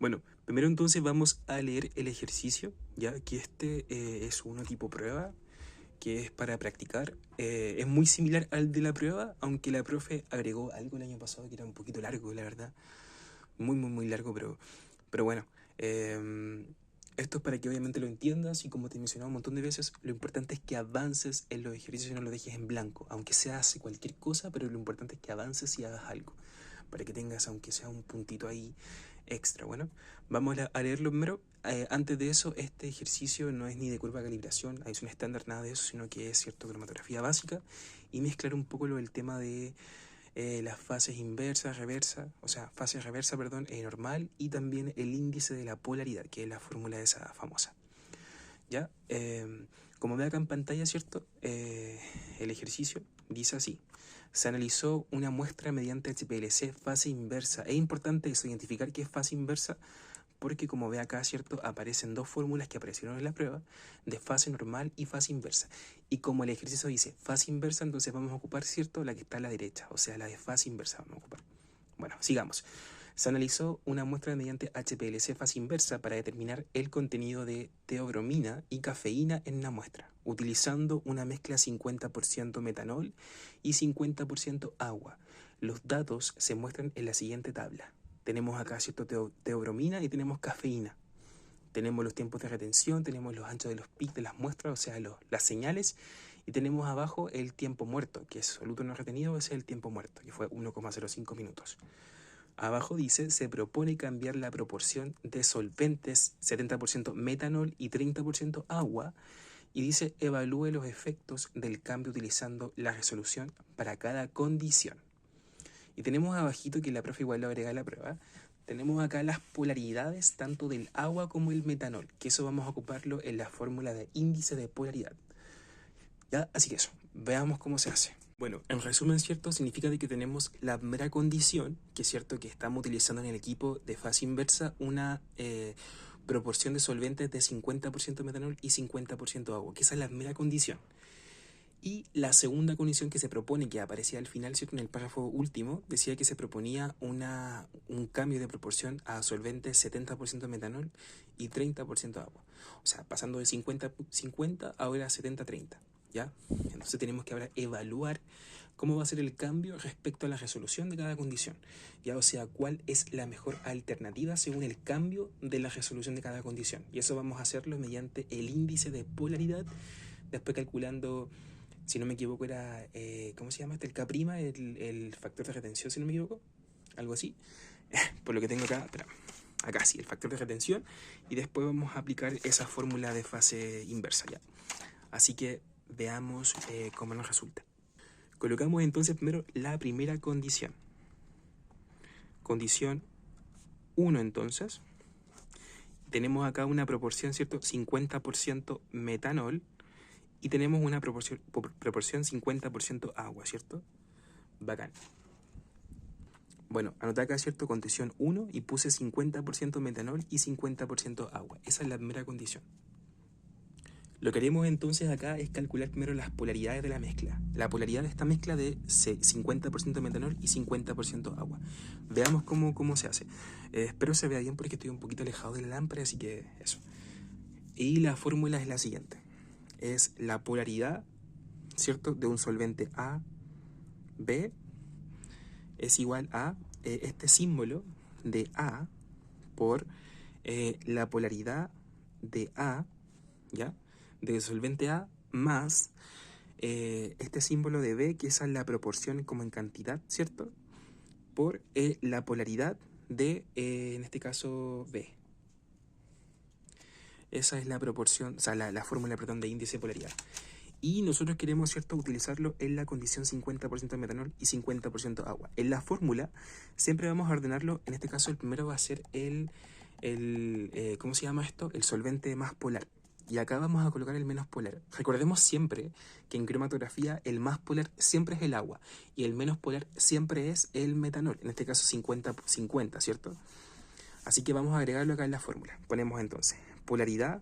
Bueno, primero entonces vamos a leer el ejercicio, ya que es uno tipo prueba, que es para practicar. Es muy similar al de la prueba, aunque la profe agregó algo el año pasado que era un poquito largo, la verdad. Muy largo, pero bueno. Esto es para que obviamente lo entiendas y como te he mencionado un montón de veces, lo importante es que avances en los ejercicios y no los dejes en blanco, aunque se hace cualquier cosa, pero lo importante es que avances y hagas algo, para que tengas aunque sea un puntito ahí extra. Bueno, vamos a leerlo primero. Antes de eso, este ejercicio no es ni de curva de calibración, es un estándar, nada de eso, sino que es cierto cromatografía básica y mezclar un poco lo del tema de las fases inversa, reversa, o sea, fase reversa, perdón, normal y también el índice de la polaridad, que es la fórmula esa famosa. ¿Ya? Como ve acá en pantalla, ¿cierto? El ejercicio dice así. Se analizó una muestra mediante HPLC fase inversa. Es importante eso, identificar qué es fase inversa, porque como ve acá, ¿cierto? Aparecen dos fórmulas que aparecieron en la prueba, de fase normal y fase inversa. Y como el ejercicio dice fase inversa, entonces vamos a ocupar, ¿cierto? La que está a la derecha, o sea, la de fase inversa vamos a ocupar. Bueno, sigamos. Se analizó una muestra mediante HPLC fase inversa para determinar el contenido de teobromina y cafeína en la muestra, utilizando una mezcla 50% metanol y 50% agua. Los datos se muestran en la siguiente tabla. Tenemos acá cierto teobromina y tenemos cafeína. Tenemos los tiempos de retención, tenemos los anchos de los pics de las muestras, o sea, las señales, y tenemos abajo el tiempo muerto, que es soluto no retenido, ese es el tiempo muerto, que fue 1,05 minutos. Abajo dice, se propone cambiar la proporción de solventes, 70% metanol y 30% agua, y dice, evalúe los efectos del cambio utilizando la resolución para cada condición. Y tenemos abajito, que la profe igual lo agrega a la prueba, tenemos acá las polaridades tanto del agua como el metanol, que eso vamos a ocuparlo en la fórmula de índice de polaridad. ¿Ya? Así que eso, veamos cómo se hace. Bueno, en resumen, ¿cierto? Significa de que tenemos la mera condición, que es cierto que estamos utilizando en el equipo de fase inversa una proporción de solventes de 50% metanol y 50% agua, que esa es la mera condición. Y la segunda condición que se propone, que aparecía al final, ¿cierto? En el párrafo último, decía que se proponía un cambio de proporción a solventes 70% metanol y 30% agua. O sea, pasando de 50-50 ahora a 70-30. ¿Ya? Entonces tenemos que ahora evaluar cómo va a ser el cambio respecto a la resolución de cada condición. ¿Ya? O sea, cuál es la mejor alternativa según el cambio de la resolución de cada condición. Y eso vamos a hacerlo mediante el índice de polaridad, después calculando, si no me equivoco, era, ¿cómo se llama este? El K', el factor de retención, si no me equivoco, algo así. Por lo que tengo acá, espera, acá sí, el factor de retención, y después vamos a aplicar esa fórmula de fase inversa, ¿ya? Así que veamos cómo nos resulta. Colocamos entonces primero la primera condición. Condición 1 entonces. Tenemos acá una proporción, ¿cierto? 50% metanol y tenemos una proporción 50% agua, ¿cierto? Bacán. Bueno, anoté acá, ¿cierto? Condición 1 y puse 50% metanol y 50% agua. Esa es la primera condición. Lo que haremos entonces acá es calcular primero las polaridades de la mezcla. La polaridad de esta mezcla de 50% metanol y 50% agua. Veamos cómo se hace. Espero se vea bien porque estoy un poquito alejado de la lámpara, así que eso. Y la fórmula es la siguiente. Es la polaridad, ¿cierto? De un solvente A, B, es igual a este símbolo de A por la polaridad de A, ¿ya? De solvente A más este símbolo de B, que esa es la proporción como en cantidad, ¿cierto? Por la polaridad de, en este caso, B. Esa es la proporción, o sea, la fórmula, perdón, de índice de polaridad. Y nosotros queremos, ¿cierto?, utilizarlo en la condición 50% metanol y 50% agua. En la fórmula siempre vamos a ordenarlo, en este caso el primero va a ser ¿cómo se llama esto? El solvente más polar. Y acá vamos a colocar el menos polar. Recordemos siempre que en cromatografía el más polar siempre es el agua y el menos polar siempre es el metanol, en este caso 50-50, ¿cierto? Así que vamos a agregarlo acá en la fórmula. Ponemos entonces polaridad,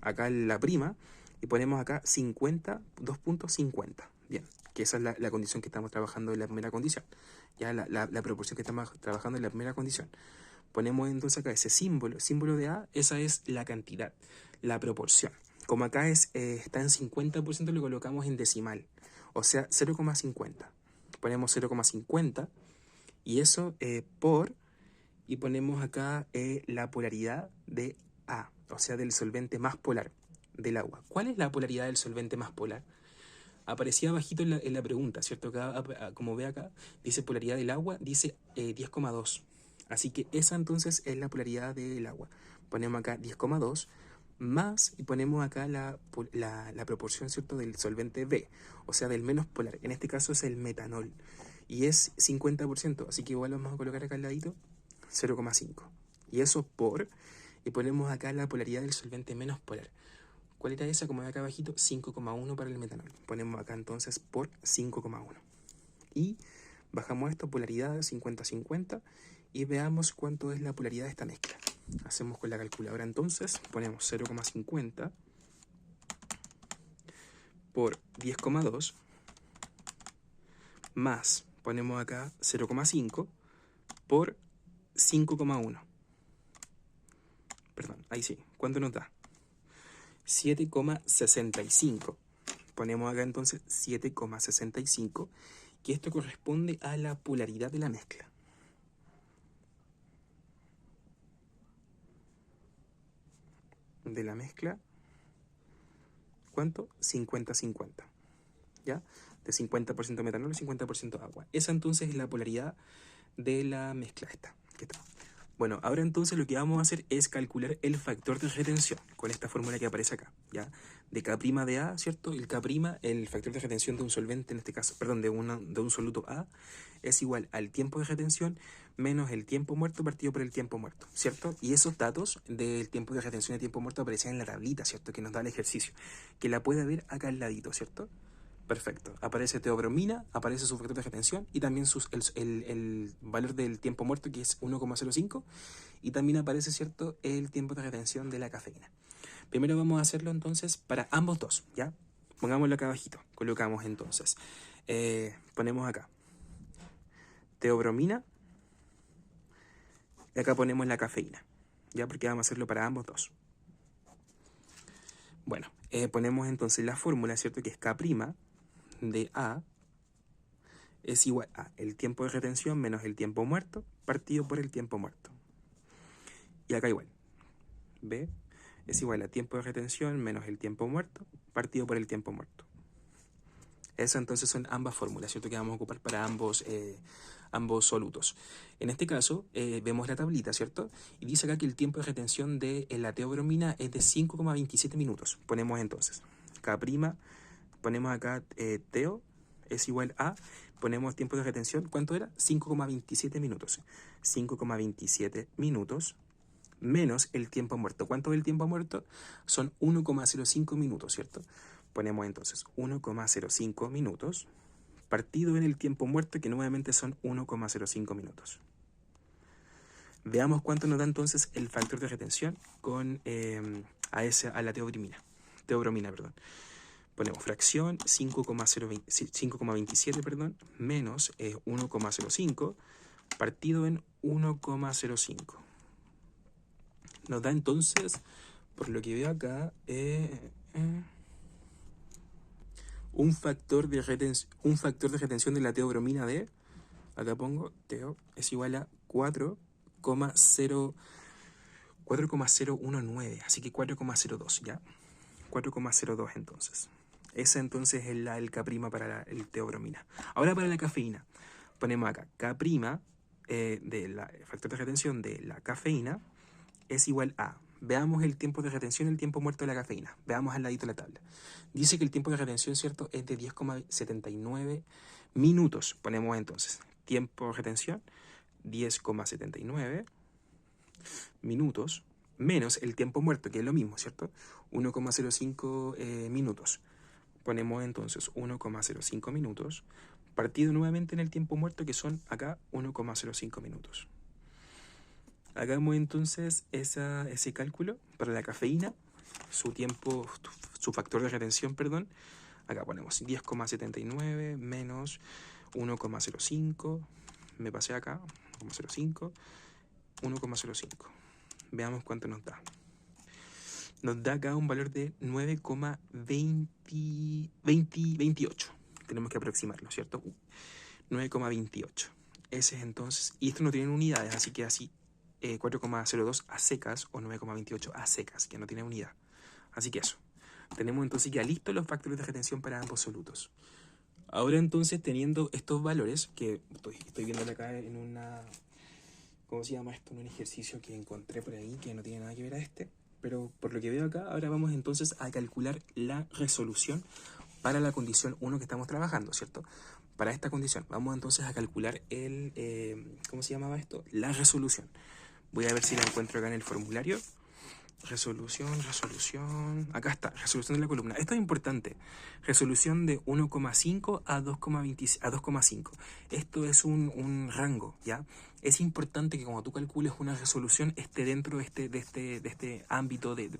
acá en la prima, y ponemos acá 50, 2.50. Bien, que esa es la condición que estamos trabajando en la primera condición. Ya la proporción que estamos trabajando en la primera condición. Ponemos entonces acá ese símbolo de A, esa es la cantidad, la proporción. Como acá está en 50%, lo colocamos en decimal, o sea, 0,50. Ponemos 0,50 y eso y ponemos acá la polaridad de A, o sea, del solvente más polar del agua. ¿Cuál es la polaridad del solvente más polar? Aparecía bajito en la pregunta, ¿cierto? Acá, como ve acá, dice polaridad del agua, dice 10,2. Así que esa entonces es la polaridad del agua. Ponemos acá 10,2 más y ponemos acá la proporción, ¿cierto? Del solvente B, o sea, del menos polar. En este caso es el metanol y es 50%, así que igual vamos a colocar acá al ladito 0,5. Y eso y ponemos acá la polaridad del solvente menos polar. ¿Cuál era esa? Como de acá abajito, 5,1 para el metanol. Ponemos acá entonces por 5,1. Y bajamos esto, polaridad 50-50, y veamos cuánto es la polaridad de esta mezcla. Hacemos con la calculadora entonces, ponemos 0,50 por 10,2 más, ponemos acá 0,5 por 5,1. Perdón, ahí sí, ¿cuánto nos da? 7,65. Ponemos acá entonces 7,65, que esto corresponde a la polaridad de la mezcla. De la mezcla, ¿cuánto? 50-50, ¿ya? De 50% metanol y 50% agua. Esa entonces es la polaridad de la mezcla esta, que está. Bueno, ahora entonces lo que vamos a hacer es calcular el factor de retención con esta fórmula que aparece acá, ¿ya? De K' de A, ¿cierto? El K', el factor de retención de un solvente, en este caso, perdón, de un soluto A, es igual al tiempo de retención menos el tiempo muerto partido por el tiempo muerto, ¿cierto? Y esos datos del tiempo de retención y tiempo muerto aparecen en la tablita, ¿cierto? Que nos da el ejercicio, que la puede ver acá al ladito, ¿cierto? Perfecto. Aparece teobromina, aparece su factor de retención y también el valor del tiempo muerto, que es 1,05, y también aparece, ¿cierto?, el tiempo de retención de la cafeína. Primero vamos a hacerlo entonces para ambos dos, ¿ya? Pongámoslo acá abajito. Colocamos entonces, ponemos acá teobromina y acá ponemos la cafeína, ¿ya? Porque vamos a hacerlo para ambos dos. Bueno, ponemos entonces la fórmula, ¿cierto?, que es K' de A es igual a el tiempo de retención menos el tiempo muerto partido por el tiempo muerto. Y acá igual, B es igual a tiempo de retención menos el tiempo muerto partido por el tiempo muerto. Esas entonces son ambas fórmulas, ¿cierto?, que vamos a ocupar para ambos solutos. En este caso, vemos la tablita, ¿cierto? Y dice acá que el tiempo de retención de la teobromina es de 5,27 minutos. Ponemos entonces K', ponemos acá teo es igual a, ponemos tiempo de retención, ¿cuánto era? 5,27 minutos. 5,27 minutos menos el tiempo muerto. ¿Cuánto es el tiempo muerto? Son 1,05 minutos, ¿cierto? Ponemos entonces 1,05 minutos partido en el tiempo muerto, que nuevamente son 1,05 minutos. Veamos cuánto nos da entonces el factor de retención con a la teobromina, perdón. Ponemos fracción 5,27, perdón, menos 1,05 partido en 1,05. Nos da entonces, por lo que veo acá, un factor de retención de la teobromina de, acá pongo, teo es igual a 4,019, así que 4,02, ¿ya? 4,02 entonces. Esa entonces es el K' para el teobromina. Ahora para la cafeína. Ponemos acá K' el factor de retención de la cafeína es igual a, veamos el tiempo de retención y el tiempo muerto de la cafeína. Veamos al ladito de la tabla. Dice que el tiempo de retención, ¿cierto?, es de 10,79 minutos. Ponemos entonces tiempo de retención 10,79 minutos menos el tiempo muerto, que es lo mismo, ¿cierto? 1,05 minutos. Ponemos entonces 1,05 minutos partido nuevamente en el tiempo muerto, que son acá 1,05 minutos. Hagamos entonces ese cálculo para la cafeína, su factor de retención, perdón. Acá ponemos 10,79 menos 1,05, me pasé acá, 1,05, 1,05. Veamos cuánto nos da. Nos da acá un valor de 9,28. Tenemos que aproximarlo, ¿cierto? 9,28. Ese es entonces, y esto no tiene unidades, así que así 4,02 a secas o 9,28 a secas, que no tiene unidad. Así que eso. Tenemos entonces ya listos los factores de retención para ambos solutos. Ahora entonces, teniendo estos valores, que estoy viendo acá en una... ¿Cómo se llama esto? En un ejercicio que encontré por ahí que no tiene nada que ver a este. Pero por lo que veo acá, ahora vamos entonces a calcular la resolución para la condición 1 que estamos trabajando, ¿cierto? Para esta condición, vamos entonces a calcular ¿cómo se llamaba esto? La resolución. Voy a ver si la encuentro acá en el formulario. Resolución. Acá está, resolución de la columna. Esto es importante. Resolución de 1,5 a 2,5. Esto es un rango, ¿ya? Es importante que cuando tú calcules una resolución esté dentro de este ámbito, de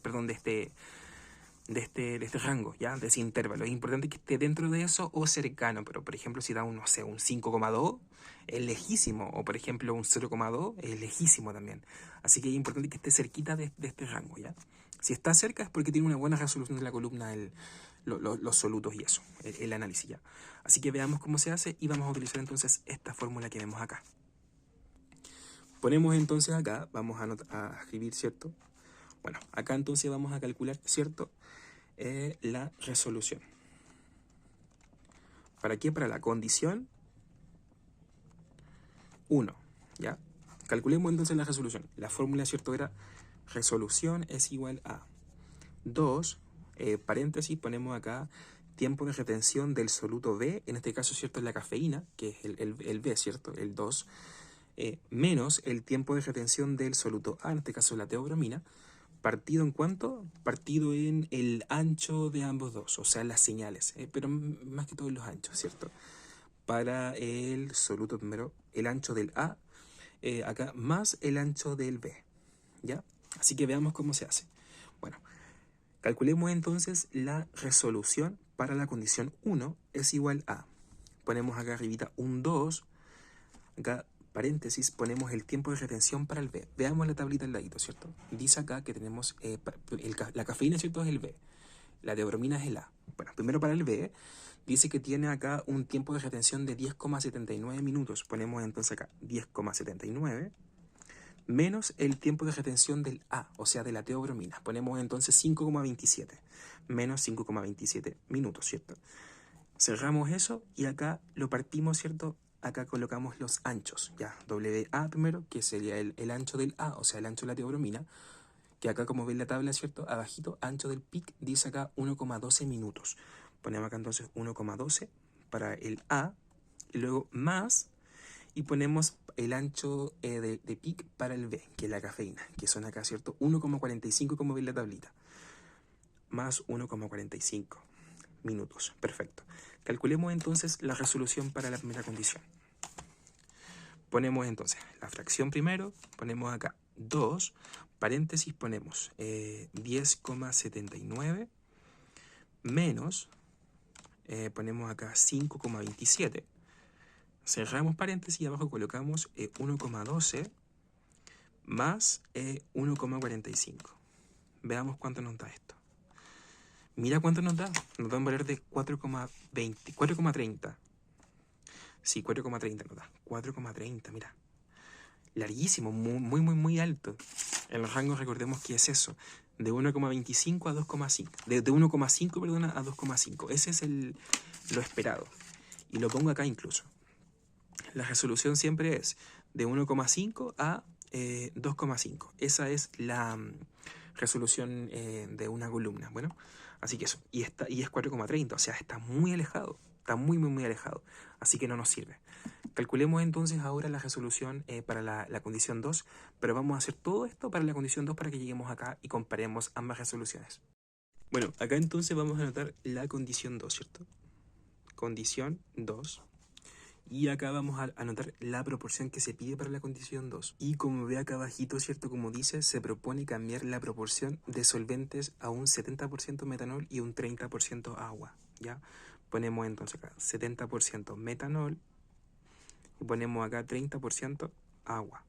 este rango, ¿ya? De ese intervalo. Es importante que esté dentro de eso o cercano, pero por ejemplo si da un 5,2 es lejísimo, o por ejemplo un 0,2 es lejísimo también. Así que es importante que esté cerquita de este rango, ¿ya? Si está cerca es porque tiene una buena resolución de la columna, los solutos y eso, el análisis, ¿ya? Así que veamos cómo se hace y vamos a utilizar entonces esta fórmula que vemos acá. Ponemos entonces acá, vamos a escribir, ¿cierto? Bueno, acá entonces vamos a calcular, ¿cierto? La resolución. ¿Para qué? Para la condición 1, ¿ya? Calculemos entonces la resolución. La fórmula, ¿cierto? Era resolución es igual a 2, paréntesis, ponemos acá tiempo de retención del soluto B, en este caso, ¿cierto? Es la cafeína, que es el B, ¿cierto? El 2, menos el tiempo de retención del soluto A, en este caso la teobromina, partido en cuánto? Partido en el ancho de ambos dos, o sea, las señales, pero más que todo en los anchos, ¿cierto? Para el soluto primero, el ancho del A, acá, más el ancho del B, ¿ya? Así que veamos cómo se hace. Bueno, calculemos entonces la resolución para la condición 1 es igual a, ponemos acá arribita un 2, acá paréntesis, ponemos el tiempo de retención para el B. Veamos la tablita al ladito, ¿cierto? Dice acá que tenemos, la cafeína, ¿cierto? Es el B. La teobromina es el A. Bueno, primero para el B, dice que tiene acá un tiempo de retención de 10,79 minutos. Ponemos entonces acá 10,79 menos el tiempo de retención del A, o sea, de la teobromina. Ponemos entonces 5,27 menos 5,27 minutos, ¿cierto? Cerramos eso y acá lo partimos, ¿cierto? Acá colocamos los anchos, ya, WA primero, que sería el ancho del A, o sea, el ancho de la teobromina, que acá como ven la tabla, ¿cierto? Abajito, ancho del PIC, dice acá 1,12 minutos. Ponemos acá entonces 1,12 para el A, y luego más, y ponemos el ancho de PIC para el B, que es la cafeína, que son acá, ¿cierto? 1,45 como ven la tablita, más 1,45 minutos, perfecto. Calculemos entonces la resolución para la primera condición. Ponemos entonces la fracción primero, ponemos acá 2, paréntesis, ponemos 10,79 menos, ponemos acá 5,27, cerramos paréntesis y abajo colocamos 1,12 más 1,45. Veamos cuánto nos da esto. Mira cuánto nos da. Nos da un valor de 4,30. Sí, 4,30 nos da. 4,30, mira. Larguísimo, muy alto. El rango, recordemos que es eso. De 1,25 a 2,5. De 1,5, perdona, a 2,5. Ese es lo esperado. Y lo pongo acá incluso. La resolución siempre es de 1,5 a 2,5. Esa es la resolución de una columna. Bueno, así que eso. Y es 4,30, o sea, está muy alejado. Está muy alejado. Así que no nos sirve. Calculemos entonces ahora la resolución para la condición 2, pero vamos a hacer todo esto para la condición 2 para que lleguemos acá y comparemos ambas resoluciones. Bueno, acá entonces vamos a anotar la condición 2, ¿cierto? Condición 2. Y acá vamos a anotar la proporción que se pide para la condición 2. Y como ve acá abajito, ¿cierto? Como dice, se propone cambiar la proporción de solventes a un 70% metanol y un 30% agua, ¿ya? Ponemos entonces acá 70% metanol y ponemos acá 30% agua.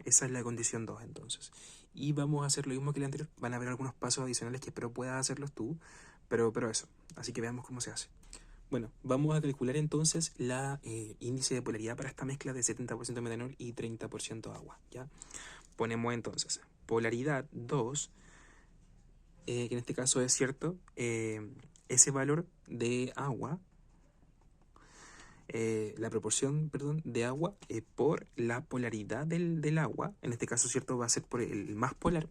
Esa es la condición 2 entonces. Y vamos a hacer lo mismo que la anterior. Van a haber algunos pasos adicionales que espero puedas hacerlos tú, pero eso. Así que veamos cómo se hace. Bueno, vamos a calcular entonces la índice de polaridad para esta mezcla de 70% metanol y 30% agua, ¿ya? Ponemos entonces polaridad 2, que en este caso es cierto, ese valor de agua, la proporción, perdón, de agua por la polaridad del agua, en este caso, cierto, va a ser por el más polar,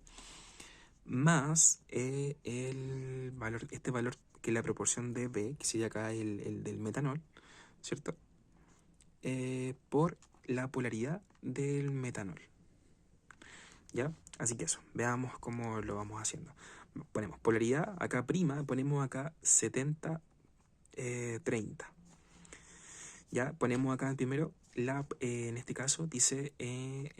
más el valor, este valor que es la proporción de B, que sería acá el del metanol, ¿cierto? Por la polaridad del metanol, ¿ya? Así que eso, veamos cómo lo vamos haciendo. Ponemos polaridad, acá prima, ponemos acá 70, 30. Ya ponemos acá primero, en este caso dice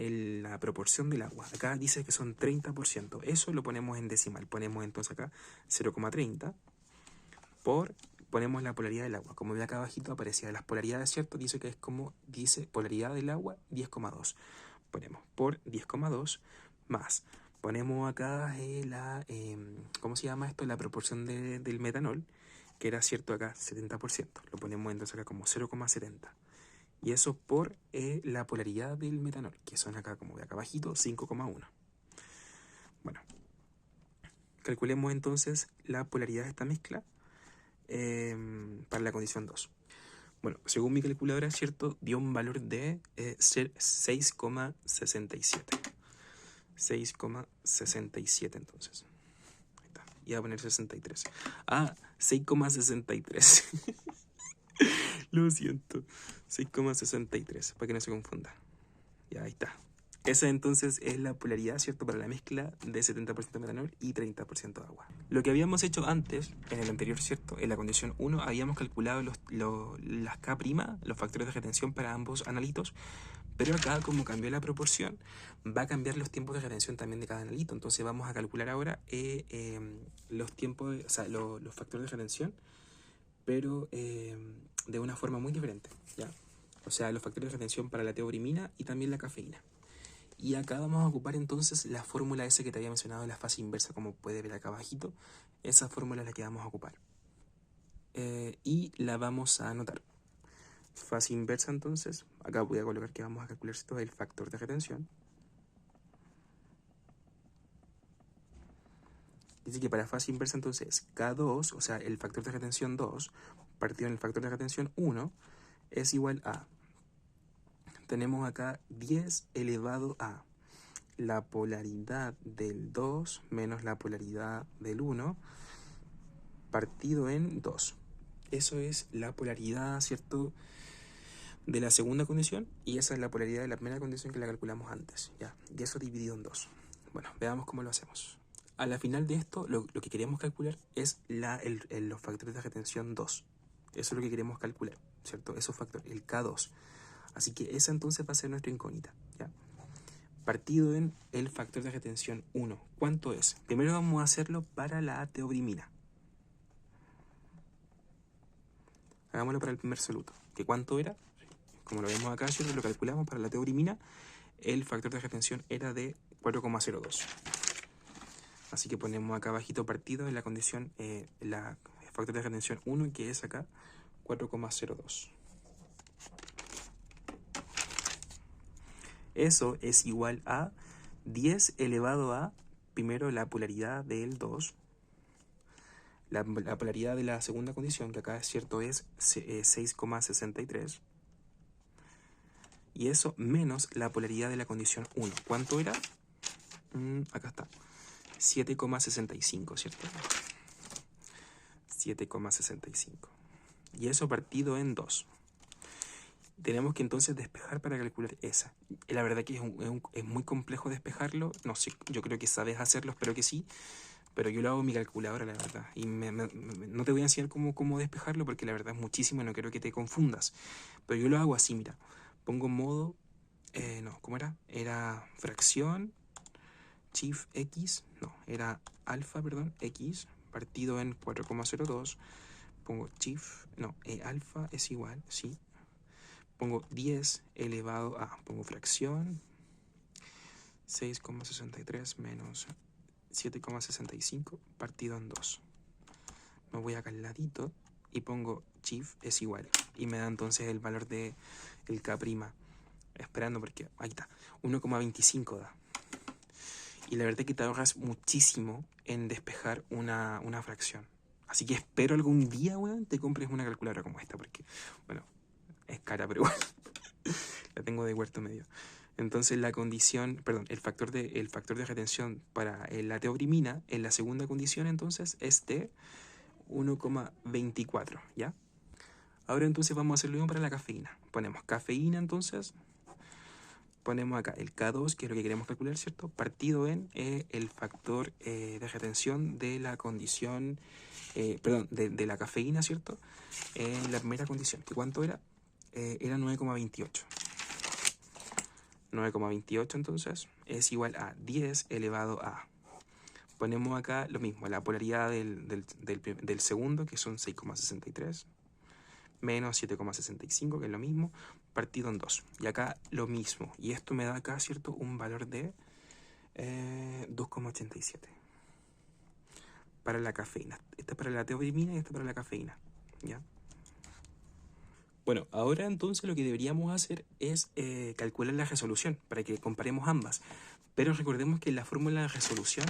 la proporción del agua. Acá dice que son 30%. Eso lo ponemos en decimal. Ponemos entonces acá 0,30 ponemos la polaridad del agua. Como ve acá abajito aparecía las polaridades, ¿cierto? Dice que es como dice polaridad del agua 10,2. Ponemos por 10,2 más. Ponemos acá ¿cómo se llama esto? La proporción del metanol, que era cierto acá 70%. Lo ponemos entonces acá como 0,70. Y eso por la polaridad del metanol, que son acá como de acá abajito 5,1. Bueno, calculemos entonces la polaridad de esta mezcla para la condición 2. Bueno, según mi calculadora, ¿cierto? Dio un valor de 6,67. 6,67 entonces. Ahí está. Y voy a poner 63. Ah, 6,63. Lo siento. 6,63, para que no se confunda. Ya, ahí está. Esa entonces es la polaridad, ¿cierto? Para la mezcla de 70% metanol y 30% agua. Lo que habíamos hecho antes, en el anterior, ¿cierto? En la condición 1, habíamos calculado las K', los factores de retención para ambos analitos, pero acá, como cambió la proporción, va a cambiar los tiempos de retención también de cada analito. Entonces vamos a calcular ahora los tiempos, o sea, los factores de retención, pero de una forma muy diferente, ¿ya? O sea, los factores de retención para la teobrimina y también la cafeína. Y acá vamos a ocupar entonces la fórmula esa que te había mencionado de la fase inversa, como puede ver acá abajito. Esa fórmula es la que vamos a ocupar. Y la vamos a anotar. Fase inversa entonces, acá voy a colocar que vamos a calcular esto el factor de retención. Dice que para fase inversa entonces K2, o sea el factor de retención 2, partido en el factor de retención 1, es igual a, tenemos acá 10 elevado a la polaridad del 2 menos la polaridad del 1 partido en 2. Eso es la polaridad, ¿cierto?, de la segunda condición, y esa es la polaridad de la primera condición que la calculamos antes, ¿ya? Y eso dividido en 2. Bueno, veamos cómo lo hacemos. A la final de esto, lo que queremos calcular es los factores de retención 2. Eso es lo que queremos calcular, ¿cierto? Esos factores, el K2. Así que esa entonces va a ser nuestra incógnita, ¿ya? Partido en el factor de retención 1. ¿Cuánto es? Primero vamos a hacerlo para la teobrimina. Hagámoslo para el primer soluto. ¿Que cuánto era? Como lo vemos acá, ¿cierto? Lo calculamos para la teobrimina. El factor de retención era de 4,02. Así que ponemos acá abajito partido en la condición, el factor de retención 1, que es acá 4,02. Eso es igual a 10 elevado a, primero, la polaridad del 2, la polaridad de la segunda condición, que acá es cierto es 6,63, y eso menos la polaridad de la condición 1. ¿Cuánto era? Acá está, 7,65, ¿cierto? 7,65. Y eso partido en 2. Tenemos que entonces despejar para calcular esa. La verdad que es muy complejo despejarlo. No sé, yo creo que sabes hacerlo, espero que sí. Pero yo lo hago en mi calculadora, la verdad. Y no te voy a enseñar cómo despejarlo porque la verdad es muchísimo y no quiero que te confundas. Pero yo lo hago así, mira. Pongo modo... no, ¿cómo era? Era fracción, shift x, no, era alfa, perdón, x, partido en 4,02. Pongo shift, no, alfa es igual, sí. Pongo 10 elevado a, pongo fracción, 6,63 menos 7,65 partido en 2. Me voy acá al ladito y pongo chief es igual. Y me da entonces el valor de el K'. Esperando porque ahí está. 1,25 da. Y la verdad es que te ahorras muchísimo en despejar una fracción. Así que espero algún día, weón, te compres una calculadora como esta. Porque, bueno, es cara, pero igual. La tengo de huerto medio. Entonces la condición, perdón, el factor de retención para la teobrimina en la segunda condición entonces es de 1,24, ¿ya? Ahora entonces vamos a hacer lo mismo para la cafeína. Ponemos cafeína entonces, ponemos acá el K2, que es lo que queremos calcular, ¿cierto? Partido en el factor de retención de la condición, perdón, de la cafeína, ¿cierto? En la primera condición, ¿que cuánto era? Era 9,28. 9,28 entonces es igual a 10 elevado a. Ponemos acá lo mismo, la polaridad del segundo, que son 6,63, menos 7,65, que es lo mismo, partido en 2. Y acá lo mismo. Y esto me da acá, ¿cierto? Un valor de 2,87 para la cafeína. Esta es para la teobrimina y esta es para la cafeína, ¿ya? Bueno, ahora entonces lo que deberíamos hacer es calcular la resolución para que comparemos ambas. Pero recordemos que en la fórmula de resolución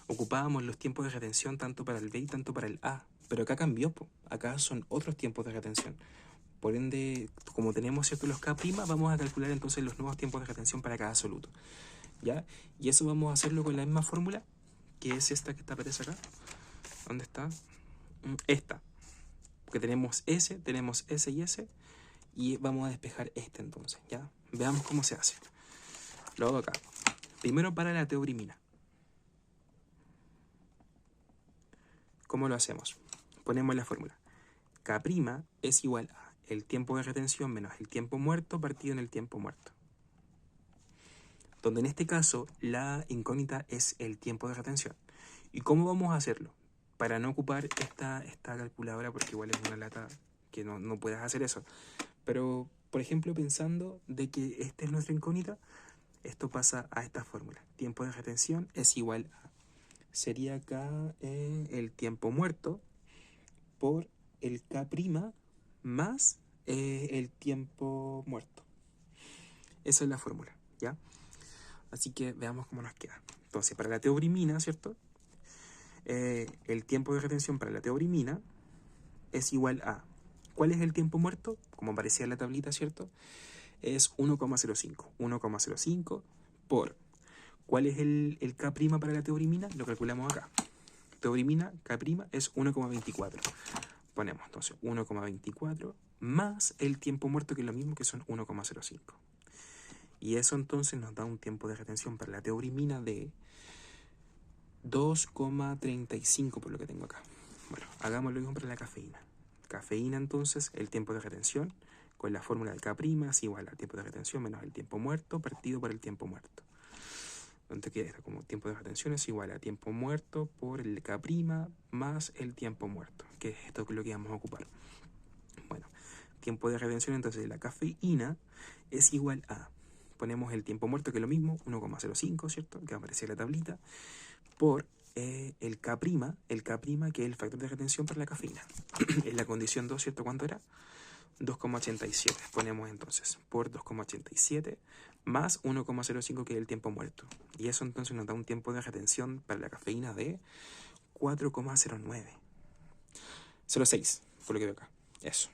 ocupábamos los tiempos de retención tanto para el B y tanto para el A. Pero acá cambió, po. Acá son otros tiempos de retención. Por ende, como tenemos cierto los K', vamos a calcular entonces los nuevos tiempos de retención para cada soluto, ¿ya? Y eso vamos a hacerlo con la misma fórmula, que es esta que está aparece acá. ¿Dónde está? Esta. Porque tenemos S y S. Y vamos a despejar este entonces, ¿ya? Veamos cómo se hace. Lo hago acá. Primero para la teobrimina. ¿Cómo lo hacemos? Ponemos la fórmula. K' es igual a el tiempo de retención menos el tiempo muerto partido en el tiempo muerto. Donde en este caso la incógnita es el tiempo de retención. ¿Y cómo vamos a hacerlo? Para no ocupar esta calculadora, porque igual es una lata que no puedes hacer eso. Pero, por ejemplo, pensando de que esta es nuestra incógnita, esto pasa a esta fórmula. Tiempo de retención es igual a, sería acá el tiempo muerto por el K' más el tiempo muerto. Esa es la fórmula, ¿ya? Así que veamos cómo nos queda. Entonces, para la teobrimina, ¿cierto? El tiempo de retención para la teobrimina es igual a, ¿cuál es el tiempo muerto? Como aparecía en la tablita, ¿cierto? Es 1,05. 1,05 por, ¿cuál es el K' para la teobrimina? Lo calculamos acá. Teobrimina, K' es 1,24. Ponemos entonces 1,24 más el tiempo muerto, que es lo mismo, que son 1,05. Y eso entonces nos da un tiempo de retención para la teobrimina de 2,35 por lo que tengo acá. Bueno, hagamos lo mismo para la cafeína. Cafeína entonces, el tiempo de retención con la fórmula del K' es igual al tiempo de retención menos el tiempo muerto partido por el tiempo muerto. Donde queda esto como tiempo de retención es igual a tiempo muerto por el K' más el tiempo muerto, que es esto que es lo que vamos a ocupar. Bueno, tiempo de retención entonces de la cafeína es igual a, ponemos el tiempo muerto, que es lo mismo, 1,05, ¿cierto? Que va a aparecer en la tablita, por el K', que es el factor de retención para la cafeína. En la condición 2, ¿cierto? ¿Cuánto era? 2,87. Ponemos entonces por 2,87 más 1,05, que es el tiempo muerto. Y eso entonces nos da un tiempo de retención para la cafeína de 4,09. 0,6, por lo que veo acá. Eso.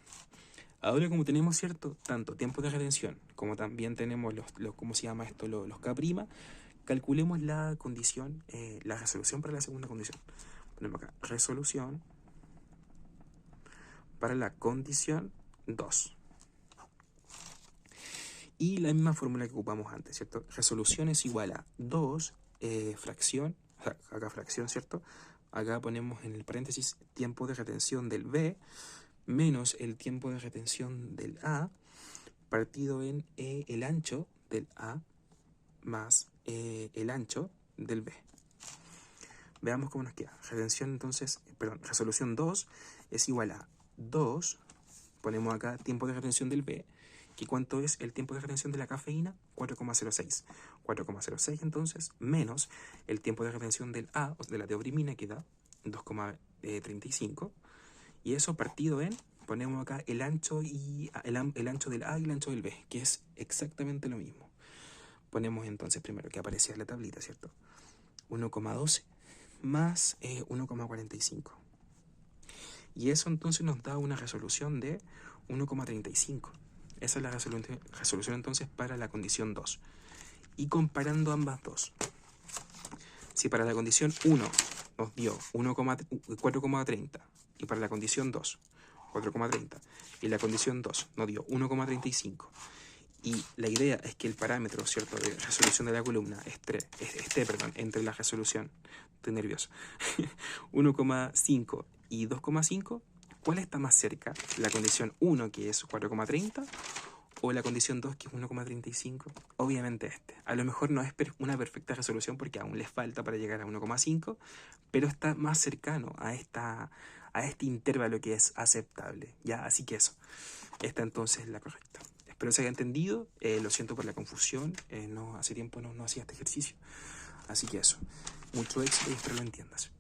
Ahora, como tenemos, ¿cierto? Tanto tiempo de retención como también tenemos los ¿cómo se llama esto? Los K', calculemos la condición, la resolución para la segunda condición. Ponemos acá resolución para la condición 2. Y la misma fórmula que ocupamos antes, ¿cierto? Resolución es igual a 2 fracción, o sea, acá fracción, ¿cierto? Acá ponemos en el paréntesis tiempo de retención del B menos el tiempo de retención del A partido en el ancho del A más el ancho del B. Veamos cómo nos queda. Retención entonces, perdón, resolución 2 es igual a 2, ponemos acá tiempo de retención del B, ¿Y cuánto es el tiempo de retención de la cafeína? 4,06. 4,06 entonces, menos el tiempo de retención del A, o de la teobrimina, que da 2,35. Y eso partido en, ponemos acá el ancho, el ancho del A y el ancho del B, que es exactamente lo mismo. Ponemos entonces primero que aparecía en la tablita, ¿cierto? 1,12 más 1,45. Y eso entonces nos da una resolución de 1,35. Esa es la resolución entonces para la condición 2. Y comparando ambas dos, si para la condición 1 nos dio 4,30 y para la condición 2 4,30 y la condición 2 nos dio 1,35 y la idea es que el parámetro, ¿cierto?, de resolución de la columna esté entre la resolución, estoy nervioso, 1,5 y 2,5, ¿cuál está más cerca? ¿La condición 1, que es 4,30, o la condición 2, que es 1,35? Obviamente este. A lo mejor no es una perfecta resolución porque aún les falta para llegar a 1,5, pero está más cercano a este intervalo que es aceptable, ¿ya? Así que eso, esta entonces es la correcta. Espero se haya entendido, lo siento por la confusión, hace tiempo no hacía este ejercicio, así que eso, mucho éxito y espero lo entiendas.